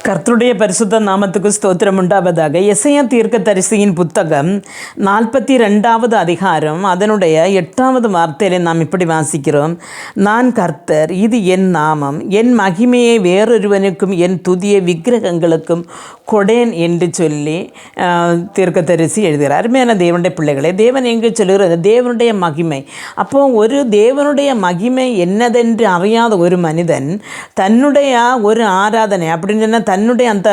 கர்த்தருடைய பரிசுத்த நாமத்துக்கு ஸ்தோத்திரம் உண்டாவதாக. எசையா தீர்க்கதரிசியின் புத்தகம் 42வது அதிகாரம் அதனுடைய 8வது வார்த்தையிலே நாம் இப்படி வாசிக்கிறோம். நான் கர்த்தர், இது என் நாமம், என் மகிமையை வேறொருவனுக்கும் என் துதிய விக்கிரகங்களுக்கும் கொடேன் என்று சொல்லி தீர்க்கதரிசி எழுதுகிறார். அருமையான தேவனுடைய பிள்ளைகளே, தேவன் எங்கே சொல்லுகிறது? தேவனுடைய மகிமை. அப்போ ஒரு தேவனுடைய மகிமை என்னதென்று அறியாத ஒரு மனிதன் தன்னுடைய ஒரு ஆராதனை அப்படின்னு சொன்னால் தன்னுடைய அந்த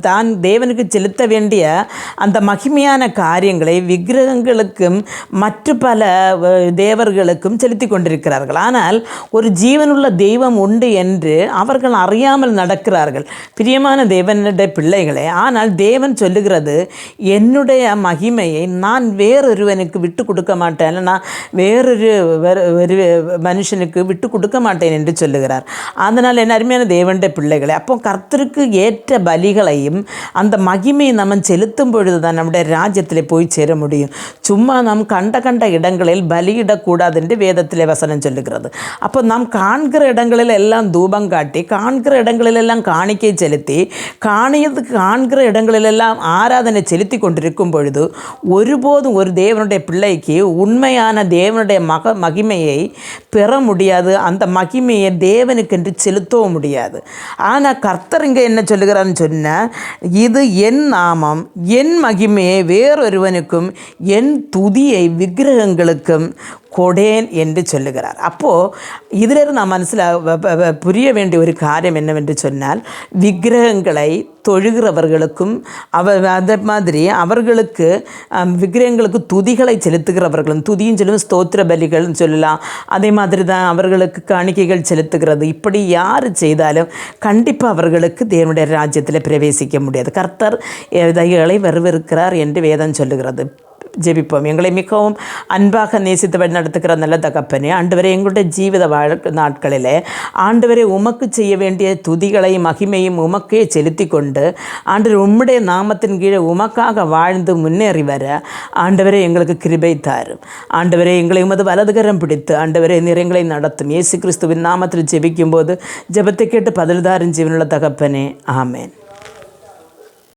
தான் தேவனுக்கு செலுத்த வேண்டிய அந்த மகிமையான காரியங்களை விக்கிரகங்களுக்கும் மற்ற பல தேவர்களுக்கும் செலுத்தி கொண்டிருக்கிறார்கள். ஆனால் ஒரு ஜீவனுள்ள தெய்வம் உண்டு என்று அவர்கள் அறியாமல் நடக்கிறார்கள். பிரியமான தேவனுடைய பிள்ளைகளே, ஆனால் தேவன் சொல்லுகிறது, என்னுடைய மகிமையை நான் வேறொருவனுக்கு விட்டு கொடுக்க மாட்டேன், நான் வேறொரு மனுஷனுக்கு விட்டு கொடுக்க மாட்டேன் என்று சொல்லுகிறார். அதனால் என்ன அருமையான தேவனுடைய பிள்ளைகளே, அப்போ கர்த்தருக்கு ஏற்ற பலிகளையும் அந்த மகிமையை நம்ம செலுத்தும் பொழுது தான் நம்முடைய ராஜ்யத்தில் போய் சேர முடியும். சும்மா நாம் கண்ட இடங்களில் பலியிடக்கூடாது என்று வேதத்திலே வசனம் சொல்லுகிறது. அப்போ நாம் காண்கிற இடங்களில் எல்லாம் தூபம் காட்டி, காண்கிற இடங்களிலெல்லாம் காணிக்கை செலுத்தி, காண்கிற இடங்களிலெல்லாம் ஆராதனை செலுத்தி கொண்டிருக்கும் பொழுது ஒருபோதும் ஒரு தேவனுடைய பிள்ளைக்கு உண்மையான தேவனுடைய மகிமையை பெற முடியாது. அந்த மகிமையை தேவனுக்கென்று செலுத்தவும் முடியாது. ஆனால் கர்த்தர் இங்கே என்ன சொல்லுகிறான்னு சொன்னால், இது என் நாமம், என் மகிமையை வேறொருவனுக்கும் என் துதியை விக்கிரகங்களுக்கும் கொடேன் என்று சொல்லுகிறார். அப்போது இதிலிருந்து நாம் மனசில் புரிய வேண்டிய ஒரு காரியம் என்னவென்று சொன்னால், விக்கிரகங்களை தொழுகிறவர்களுக்கும் அதே மாதிரி அவர்களுக்கு விக்கிரகங்களுக்கு துதிகளை செலுத்துகிறவர்களும், துதியும் சொல்லுவோம், ஸ்தோத்திர பலிகள்னு சொல்லலாம். அதே மாதிரி தான் அவர்களுக்கு காணிக்கைகள் செலுத்துகிறது. இப்படி யார் செய்தாலும் கண்டிப்பாக அவர்களுக்கு தேவனுடைய ராஜ்யத்தில் பிரவேசிக்க முடியாது. கர்த்தர் இதைகளை வரவிருக்கிறார் என்று வேதம் சொல்லுகிறது. ஜெபிப்போம். எங்களை மிகவும் அன்பாக நேசித்து வழி நடத்துகிற நல்ல தகப்பனே, ஆண்டவரே, எங்களுடைய ஜீவித நாட்களிலே ஆண்டவரே உமக்கு செய்ய வேண்டிய துதிகளை மகிமையும் உமக்கே செலுத்தி கொண்டு ஆண்டவர் உம்முடைய நாமத்தின் கீழே உமக்காக வாழ்ந்து முன்னேறி வர ஆண்டவரே எங்களுக்கு கிருபை தாரும். ஆண்டவரே, எங்களை உமது வலதுகரம் பிடித்து ஆண்டவரே நிறைங்களை நடத்தும். இயேசு கிறிஸ்துவின் நாமத்தில் ஜெபிக்கும் போது ஜெபத்தை கேட்டு பதில்தாரும் ஜீவனுள்ள தகப்பனே, ஆமேன்.